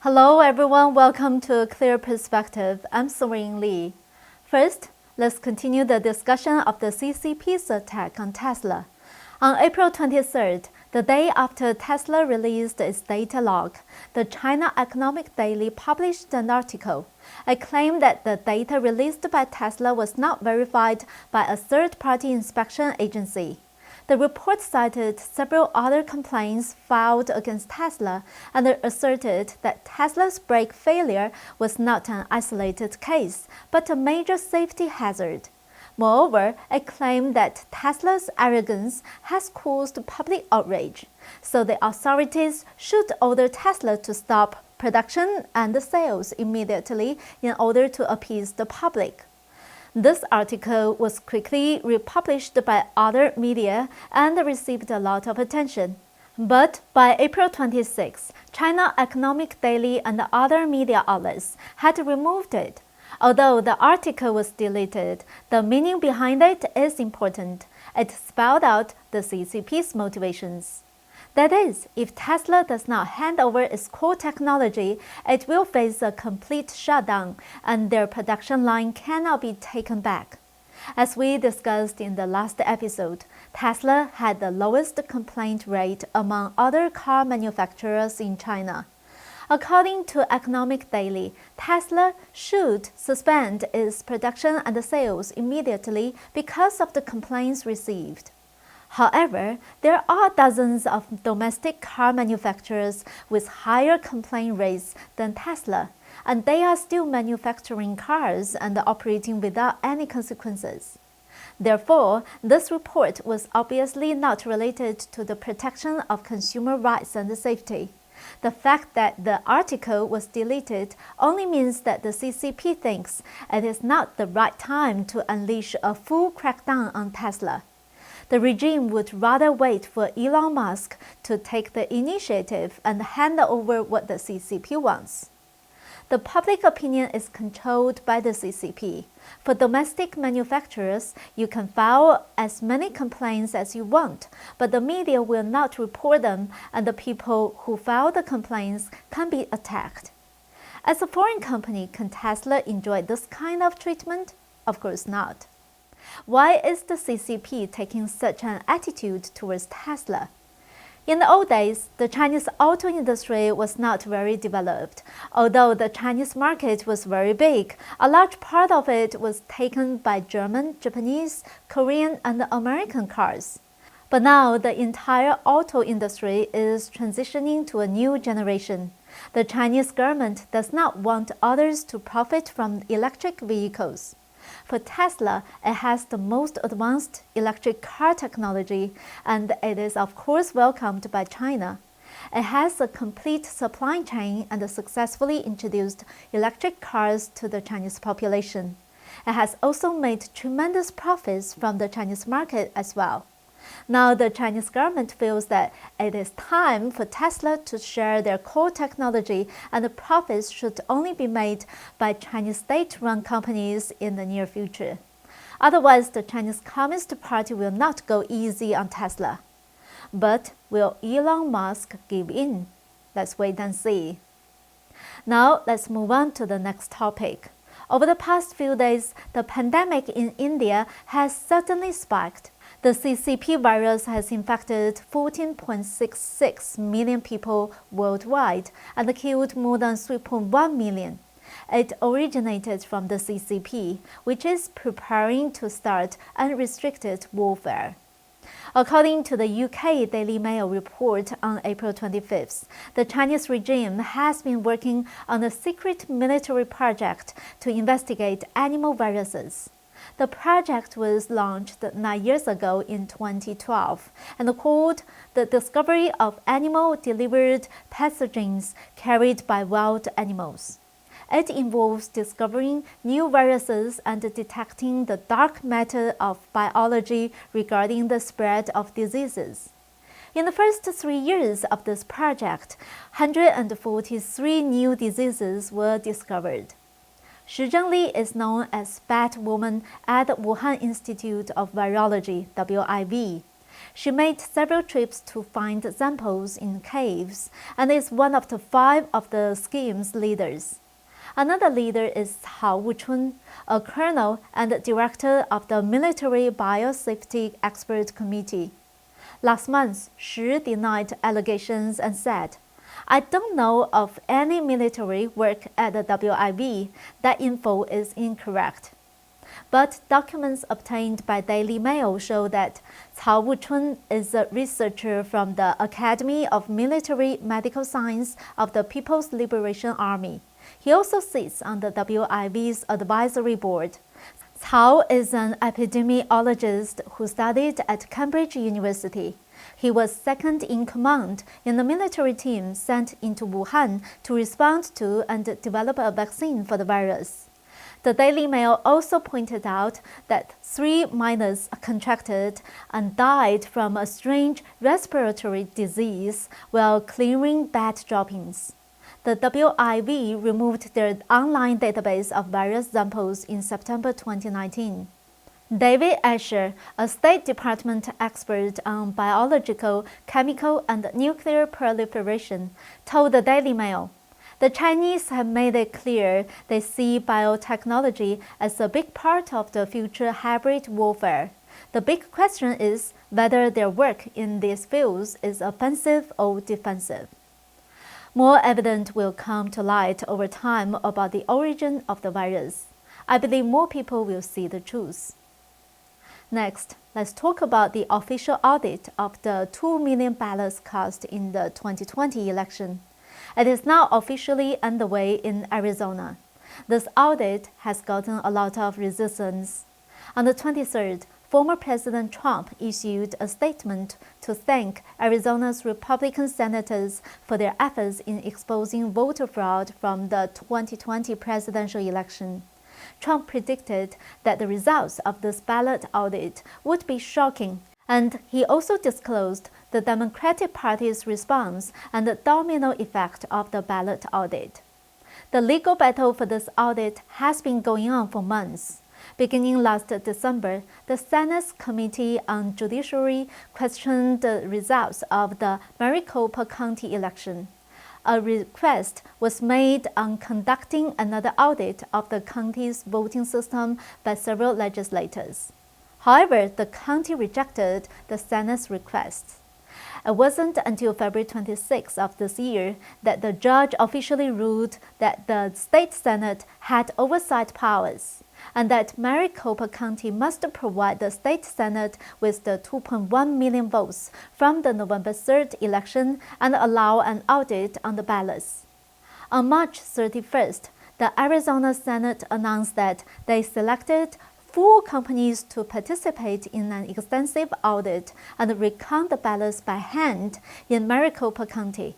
Hello everyone, welcome to A Clear Perspective. I'm Serene. First, let's continue the discussion of the CCP's attack on Tesla. On April 23rd, the day after Tesla released its data log, the China Economic Daily published an article. It claimed that the data released by Tesla was not verified by a third-party inspection agency. The report cited several other complaints filed against Tesla and asserted that Tesla's brake failure was not an isolated case, but a major safety hazard. Moreover, it claimed that Tesla's arrogance has caused public outrage, so the authorities should order Tesla to stop production and sales immediately in order to appease the public. This article was quickly republished by other media and received a lot of attention. But by April 26, China Economic Daily and other media outlets had removed it. Although the article was deleted, the meaning behind it is important. It spelled out the CCP's motivations. That is, if Tesla does not hand over its core technology, it will face a complete shutdown and their production line cannot be taken back. As we discussed in the last episode, Tesla had the lowest complaint rate among other car manufacturers in China. According to Economic Daily, Tesla should suspend its production and sales immediately because of the complaints received. However, there are dozens of domestic car manufacturers with higher complaint rates than Tesla, and they are still manufacturing cars and operating without any consequences. Therefore, this report was obviously not related to the protection of consumer rights and safety. The fact that the article was deleted only means that the CCP thinks it is not the right time to unleash a full crackdown on Tesla. The regime would rather wait for Elon Musk to take the initiative and hand over what the CCP wants. The public opinion is controlled by the CCP. For domestic manufacturers, you can file as many complaints as you want, but the media will not report them, and the people who file the complaints can be attacked. As a foreign company, can Tesla enjoy this kind of treatment? Of course not. Why is the CCP taking such an attitude towards Tesla? In the old days, the Chinese auto industry was not very developed. Although the Chinese market was very big, a large part of it was taken by German, Japanese, Korean, and American cars. But now the entire auto industry is transitioning to a new generation. The Chinese government does not want others to profit from electric vehicles. For Tesla, it has the most advanced electric car technology, and it is of course welcomed by China. It has a complete supply chain and successfully introduced electric cars to the Chinese population. It has also made tremendous profits from the Chinese market as well. Now the Chinese government feels that it is time for Tesla to share their core technology, and the profits should only be made by Chinese state-run companies in the near future. Otherwise, the Chinese Communist Party will not go easy on Tesla. But will Elon Musk give in? Let's wait and see. Now let's move on to the next topic. Over the past few days, the pandemic in India has suddenly spiked. The CCP virus has infected 14.66 million people worldwide and killed more than 3.1 million. It originated from the CCP, which is preparing to start unrestricted warfare. According to the UK Daily Mail report on April 25th, the Chinese regime has been working on a secret military project to investigate animal viruses. The project was launched 9 years ago in 2012 and called the Discovery of Animal-Delivered Pathogens Carried by Wild Animals. It involves discovering new viruses and detecting the dark matter of biology regarding the spread of diseases. In the first 3 years of this project, 143 new diseases were discovered. Shi Zhengli is known as Bat Woman at the Wuhan Institute of Virology, WIV. She made several trips to find samples in caves and is one of the 5 of the scheme's leaders. Another leader is Cao Wuchun, a colonel and director of the Military Biosafety Expert Committee. Last month, Shi denied allegations and said, "I don't know of any military work at the WIB. That info is incorrect." But documents obtained by Daily Mail show that Cao Wuchun is a researcher from the Academy of Military Medical Science of the People's Liberation Army. He also sits on the WIB's advisory board. Cao is an epidemiologist who studied at Cambridge University. He was second in command in the military team sent into Wuhan to respond to and develop a vaccine for the virus. The Daily Mail also pointed out that 3 miners contracted and died from a strange respiratory disease while clearing bat droppings. The WIV removed their online database of virus samples in September 2019. David Asher, a State Department expert on biological, chemical, and nuclear proliferation, told the Daily Mail, "The Chinese have made it clear they see biotechnology as a big part of the future hybrid warfare. The big question is whether their work in these fields is offensive or defensive." More evidence will come to light over time about the origin of the virus. I believe more people will see the truth. Next, let's talk about the official audit of the 2 million ballots cast in the 2020 election. It is now officially underway in Arizona. This audit has gotten a lot of resistance. On the 23rd, former President Trump issued a statement to thank Arizona's Republican senators for their efforts in exposing voter fraud from the 2020 presidential election. Trump predicted that the results of this ballot audit would be shocking, and he also disclosed the Democratic Party's response and the domino effect of the ballot audit. The legal battle for this audit has been going on for months. Beginning last December, the Senate's Committee on Judiciary questioned the results of the Maricopa County election. A request was made on conducting another audit of the county's voting system by several legislators. However, the county rejected the Senate's request. It wasn't until February 26 of this year that the judge officially ruled that the state Senate had oversight powers, and that Maricopa County must provide the state Senate with the 2.1 million votes from the November 3rd election and allow an audit on the ballots. On March 31st, the Arizona Senate announced that they selected 4 companies to participate in an extensive audit and recount the ballots by hand in Maricopa County.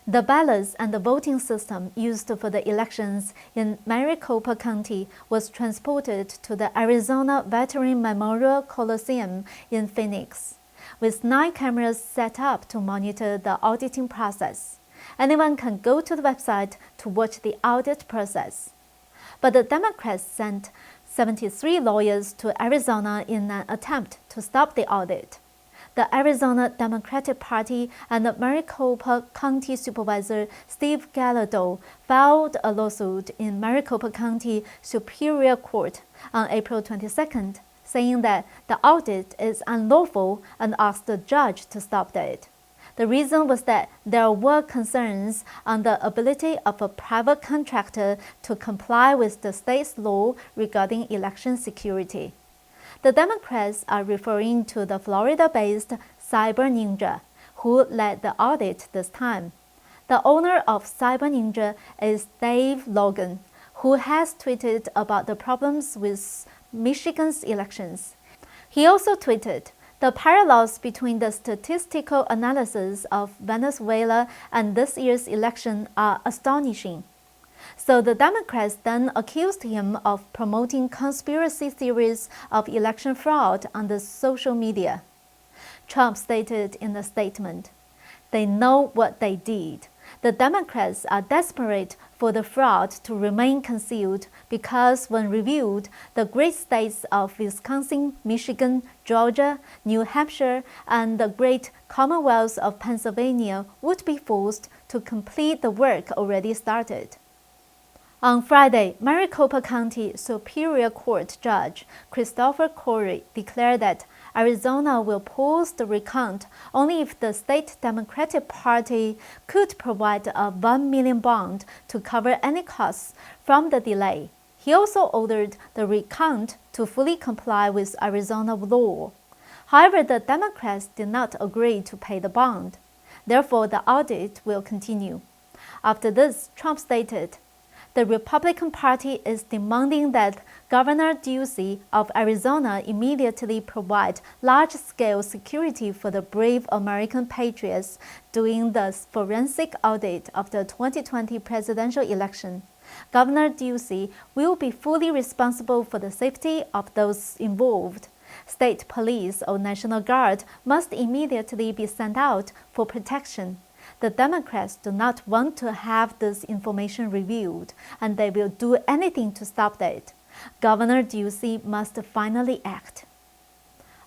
The ballots and the voting system used for the elections in Maricopa County was transported to the Arizona Veteran Memorial Coliseum in Phoenix, with 9 cameras set up to monitor the auditing process. Anyone can go to the website to watch the audit process. But the Democrats sent 73 lawyers to Arizona in an attempt to stop the audit. The Arizona Democratic Party and the Maricopa County Supervisor Steve Gallardo filed a lawsuit in Maricopa County Superior Court on April 22nd, saying that the audit is unlawful and asked the judge to stop it. The reason was that there were concerns on the ability of a private contractor to comply with the state's law regarding election security. The Democrats are referring to the Florida-based Cyber Ninja, who led the audit this time. The owner of Cyber Ninja is Dave Logan, who has tweeted about the problems with Michigan's elections. He also tweeted, "The parallels between the statistical analysis of Venezuela and this year's election are astonishing." So the Democrats then accused him of promoting conspiracy theories of election fraud on the social media. Trump stated in a statement, "They know what they did. The Democrats are desperate for the fraud to remain concealed because when revealed, the great states of Wisconsin, Michigan, Georgia, New Hampshire, and the great Commonwealth of Pennsylvania would be forced to complete the work already started. On Friday, Maricopa County Superior Court Judge Christopher Corey declared that Arizona will pause the recount only if the state Democratic Party could provide a $1 million bond to cover any costs from the delay. He also ordered the recount to fully comply with Arizona law. However, the Democrats did not agree to pay the bond. Therefore, the audit will continue. After this, Trump stated, "The Republican Party is demanding that Governor Ducey of Arizona immediately provide large-scale security for the brave American patriots during the forensic audit of the 2020 presidential election. Governor Ducey will be fully responsible for the safety of those involved. State police or National Guard must immediately be sent out for protection. The Democrats do not want to have this information revealed, and they will do anything to stop that. Governor Ducey must finally act."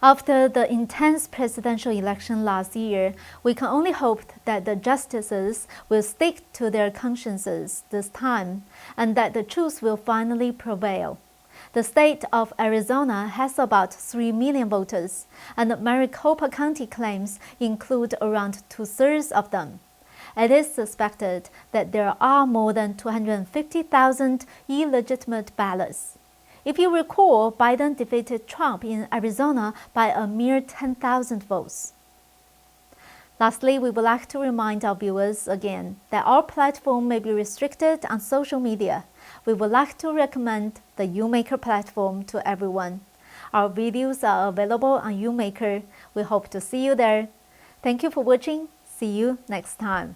After the intense presidential election last year, we can only hope that the justices will stick to their consciences this time, and that the truth will finally prevail. The state of Arizona has about 3 million voters, and Maricopa County claims include around 2/3 of them. It is suspected that there are more than 250,000 illegitimate ballots. If you recall, Biden defeated Trump in Arizona by a mere 10,000 votes. Lastly, we would like to remind our viewers again that our platform may be restricted on social media. We would like to recommend the YouMaker platform to everyone. Our videos are available on YouMaker. We hope to see you there. Thank you for watching. See you next time.